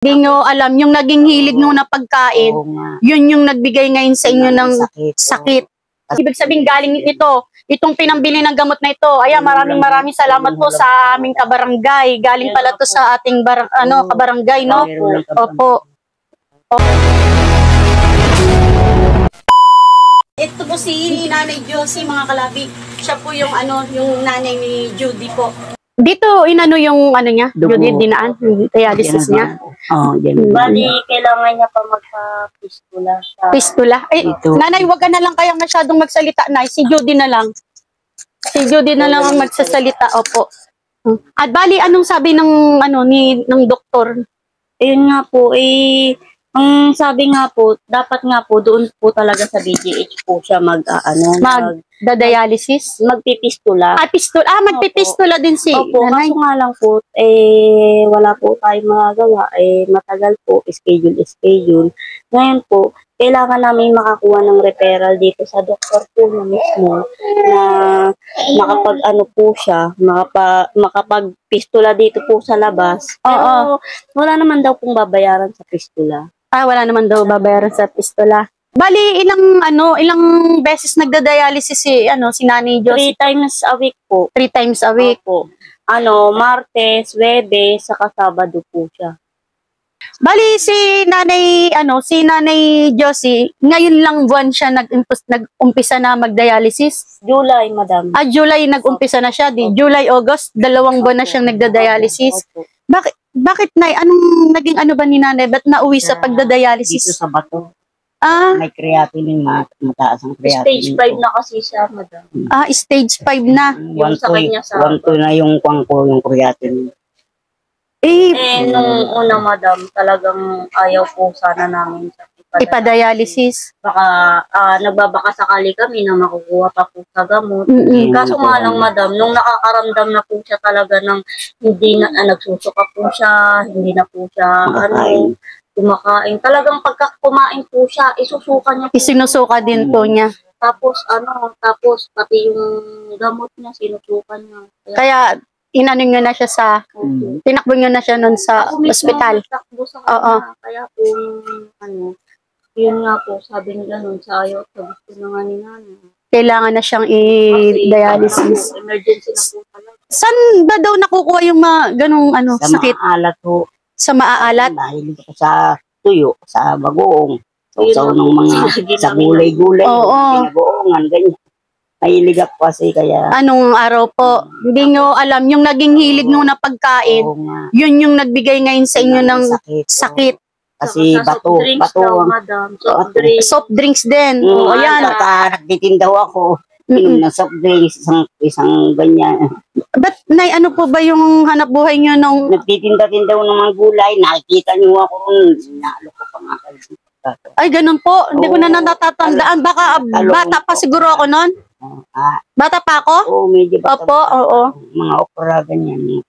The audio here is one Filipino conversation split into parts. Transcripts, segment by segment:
Hindi nyo alam, yung naging hilig nyo na pagkain, yun yung nagbigay ngayon sa inyo ng sakit. Ibig sabihin galing itong pinambili ng gamot na ito. Ayan, maraming salamat po sa aming kabarangay. Galing pala to sa ating kabarangay, no? Opo. Ito po si Nanay Josie, mga kalabi. Siya po yung yung nanay ni Judy po. Dito yung niya, Judy dinaan, dialysis niya. Bali, kailangan niya pa magpa-pistula. Pistula? Nanay, wag ka na lang kayang masyadong magsalita, Nay. Si Judy na lang. Si Judy na lang ang magsasalita, opo. At bali, anong sabi ng doktor? Ayun nga po, ang sabi nga po, dapat nga po, doon po talaga sa BGH po siya magda-dialysis? Magpipistula. Pistula. Magpipistula din si nanay. Kaso nga lang po, wala po tayong magagawa. Matagal po, schedule. Ngayon po, kailangan namin makakuha ng referral dito sa doktor po na mismo na po siya, makapagpistula dito po sa labas. Pero wala naman daw pong babayaran sa pistula. Wala naman daw babayaran sa pistula. Bali, ilang beses nagda-dialysis si Nanay Josie? 3 times a week po. 3 times a week? Po. Martes, Webes, saka Sabado po siya. Bali, si Nanay Josie, ngayon lang buwan siya nag-umpisa na mag-dialysis? July, madam. July nag-umpisa na siya. July, August, 2 buwan na siyang nagda-dialysis. Bakit, Nay? Anong naging ba ni Nanay? Ba't nauwi sa pagda-dialysis? Dito sa bato. May creatinine, mataas ang creatinine. Stage 5 na kasi siya, madam. Stage 5 na. Yung sa kanya sa... 1-2 na yung yung creatinine. Nung una, madam, talagang ayaw po sana namin sa ipa-dialysis. Baka nagbabaka sakali kami na makukuha pa po sa gamot. Kaso nga lang, madam, nung nakakaramdam na po siya talaga ng hindi na nagsusuka po siya, hindi na po siya kumakain. Talagang pagka kumain po siya, isusuka niya. Isinusuka din po niya. Tapos pati yung gamot niya, sinusuka niya. Kaya inano nyo na siya tinakbo nyo na siya nun sa ospital. Kaya po yun nga po, sabi nila nun sa ayaw, sa gusto na nga ni Nanay. Kailangan na siyang i-dialysis. Emergency na po talaga. Saan ba daw nakukuha yung mga ganong sakit? Sa maalat po. Sa maaalat? Dahil sa tuyo, sa bagoong. Sa unang sa gulay-gulay. Pinagoongan, ganyan. Nahiligap po kasi kaya... Anong araw po? Hindi nyo alam, yung naging hilig nyo na pagkain, yun yung nagbigay ngayon sa inyo ng sakit. Kasi bato. Soft drinks din. Ayan. Nagtitindaw ako. Inom ng soft drinks, isang ganyan. Ba't, Nay, ano po ba yung hanap buhay nyo nung... Nagtitinda-tindaw ng mga gulay, nakikita nyo ako ron. Nalo ko pa nga kayo. Ay, ganun po. Hindi ko na natatandaan. Baka bata pa siguro ako nun. Bata pa ako? Oo, medyo bata. Opo. Mga okra, ganyan.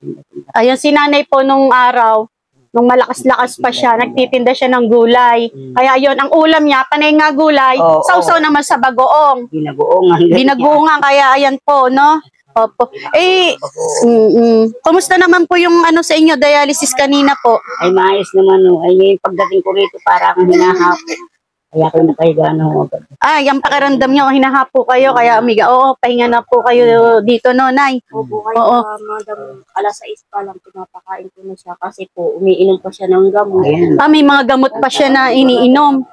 Ayun, si Nanay po nung araw, nung malakas-lakas pa siya, nagtitinda siya ng gulay. Kaya yun, ang ulam niya, panay nga gulay, sausaw naman sa bagoong. Binagoongan, kaya ayan po, no? Opo. Kumusta naman po yung sa inyo, dialysis kanina po? Ay, maayos naman, no. Ay, ngayon pagdating ko rito, para akong hinahapo. Kaya ako nakahiga agad. Yung pakiramdam niyo, hinahapo kayo, kaya amiga, pahinga na po kayo dito, no, Nay? Opo, kaya madam, alas 6 pa lang pinapakain ko na siya kasi po, umiinom pa siya ng gamot. May mga gamot pa siya na iniinom.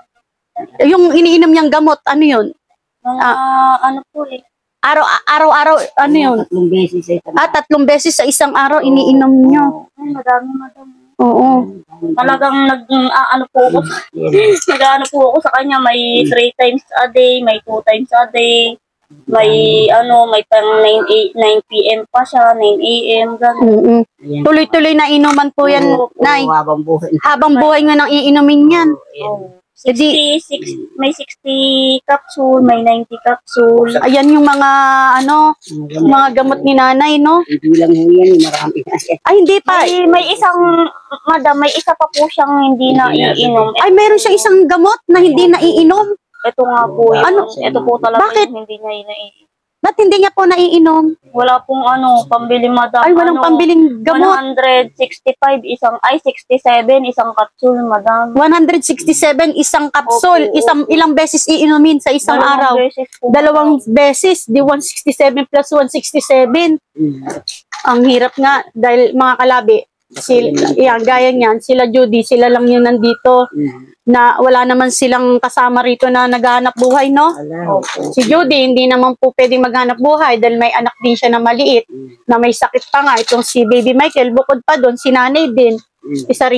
Yung iniinom niyang gamot, ano yun? Araw-araw, ano yun? 3 beses sa isang araw. 3 beses sa isang araw, iniinom niyo. Madami, madam. Oo. Talagang nag-ano po ako sa kanya, may 3 times a day, may 2 times a day, may pang 9 PM pa siya, 9 AM, gano'n. Tuloy-tuloy na inuman po yan, Nay. Habang buhay. Habang buhay nga nang iinumin yan. May 60 capsule, may 90 capsule. Ayan yung mga mga gamot ni Nanay, no? Hindi lang yan, marami na. Ay, hindi pa. May isa pa po siyang hindi na iinom. Ay, meron siyang isang gamot na hindi na iinom. Ito nga po. Ito po talaga Bakit? hindi niya naiinom. Ba't hindi niya po naiinom? Wala pong pambili, madam. Ay, walang pambiling gamot. 165 67 isang capsule, madam. 167 isang kapsul. Opo. Ilang beses iinumin sa isang araw? Beses po, Dalawang beses. Di 167 plus 167. Ang hirap nga dahil mga kalabi, gaya niyan, sila Judy, sila lang yung nandito na wala naman silang kasama rito na naghahanap buhay, no? Opo. Si Judy, hindi naman po pwedeng maghanap buhay dahil may anak din siya na maliit, na may sakit pa nga. Itong si Baby Michael, bukod pa doon, si nanay din. Isa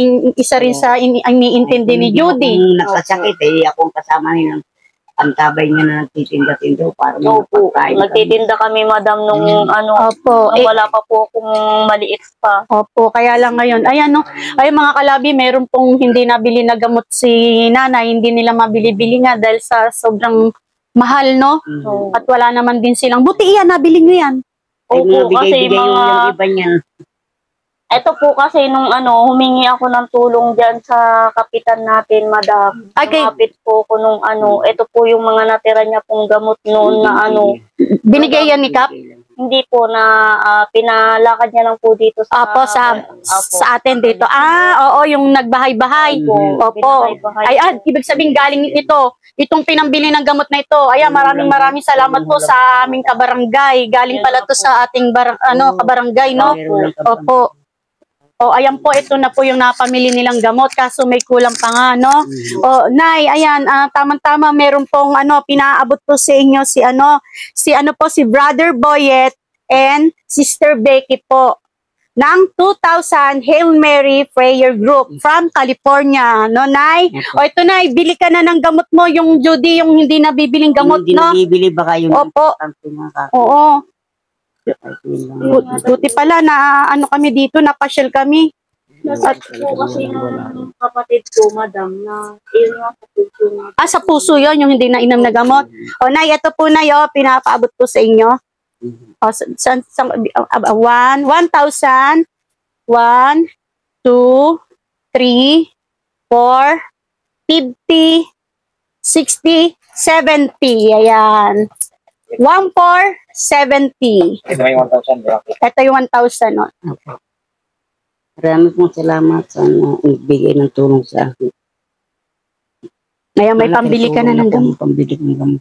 rin sa iniintindi ni Judy. Kung nakasakit, akong kasama nilang ang tabay niya na nagtitinda-tinda para Opo. Nagtitinda kami, madam, nung Opo. nung wala pa po akong maliit pa. Opo, kaya lang ngayon. Ayan, no? Ay, mga kalabi, meron pong hindi nabili na gamot si nanay. Hindi nila mabili-bili nga dahil sa sobrang mahal, no? At wala naman din silang. Buti iyan, nabili nyo yan. Opo, kasi yung iba niya. Ito po kasi nung humingi ako ng tulong dyan sa kapitan natin, madam. Okay. Lumapit po ko nung ito po yung mga natira niya pong gamot noon na Binigay yan ni Kap? hindi po na pinalakad niya lang po dito sa Opo, sa atin dito. Oo, yung nagbahay-bahay. Opo. Binahay-bahay Ay, ibig sabihin galing ito. Itong pinambili ng gamot na ito. Ayan, maraming salamat po sa aming kabarangay. Galing pala to sa ating kabarangay, no? Opo. O, ayan po, ito na po yung napamili nilang gamot, kaso may kulang pa nga, no? O, Nay, ayan, tamang-tama, meron pong, pinaabot po sa inyo si Brother Boyet and Sister Becky po, ng 2,000 Hail Mary Prayer Group from California, no, Nay? O, ito, Nay, bili ka na ng gamot mo, yung Judy, yung hindi nabibiling gamot, hindi no? Hindi nabibili baka yung... Opo. Oo. Buti pala na kami dito, napasyal kami. At po kasi ng kapatid ko, madam, na yun nga sa puso na. Sa puso yun, yung hindi na inom na gamot. O, Nay, ito po, Nay, pinapaabot ko sa inyo. O, 1,000, 1, 2, 3, 4, 50, 60, 70. Ayan. 1,470. Ito yung 1,000. Ito yung 1,000. No? Maraming pong salamat sa nagbigay ng tulong sa akin. Ngayon may pambili ka na ng gamot. Pambili ng gamot.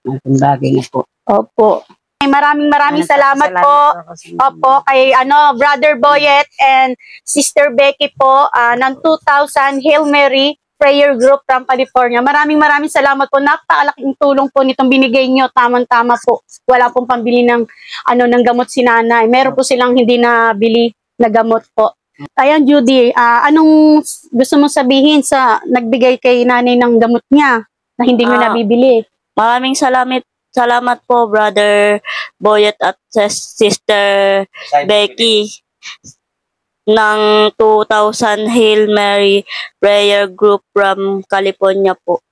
Malaking bagay na po. Opo. Maraming salamat po. Opo, kay Brother Boyet and Sister Becky po ng 2,000 Hail Mary Prayer Group from California. Maraming salamat po. Napakalaking tulong po nitong binigay nyo. Tamang-tama po. Wala pong pambili ng gamot si nanay. Meron po silang hindi nabili na gamot po. Ayan, Judy, anong gusto mong sabihin sa nagbigay kay nanay ng gamot niya na hindi nyo nabibili? Maraming salamat po, Brother Boyet at Sister Becky ng 2,000 Hail Mary Prayer Group from California po.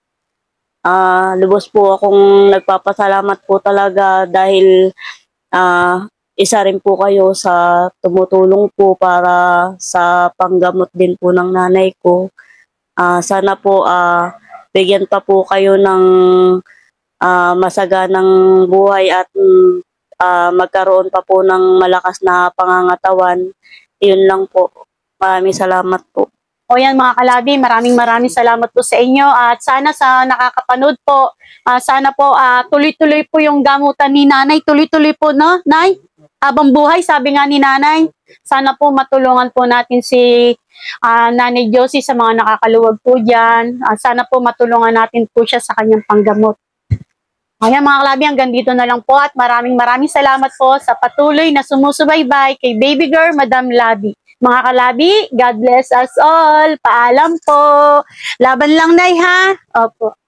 Lubos po akong nagpapasalamat po talaga dahil isa rin po kayo sa tumutulong po para sa panggamot din po ng nanay ko. Sana po bigyan pa po kayo ng masaganang buhay at magkaroon pa po ng malakas na pangangatawan. Yun lang po. Maraming salamat po. O yan mga kalabi, maraming salamat po sa inyo at sana sa nakakapanood po, sana po tuloy-tuloy po yung gamutan ni nanay, tuloy-tuloy po, no, Nay? Habang buhay, sabi nga ni nanay, sana po matulungan po natin si Nanay Josie sa mga nakakaluwag po dyan. Sana po matulungan natin po siya sa kanyang panggamot. Ayan mga kalabi, hanggang dito na lang po at maraming salamat po sa patuloy na sumusubaybay kay Baby Girl, Madam Labi. Mga kalabi, God bless us all. Paalam po. Laban lang, Nay, ha? Opo.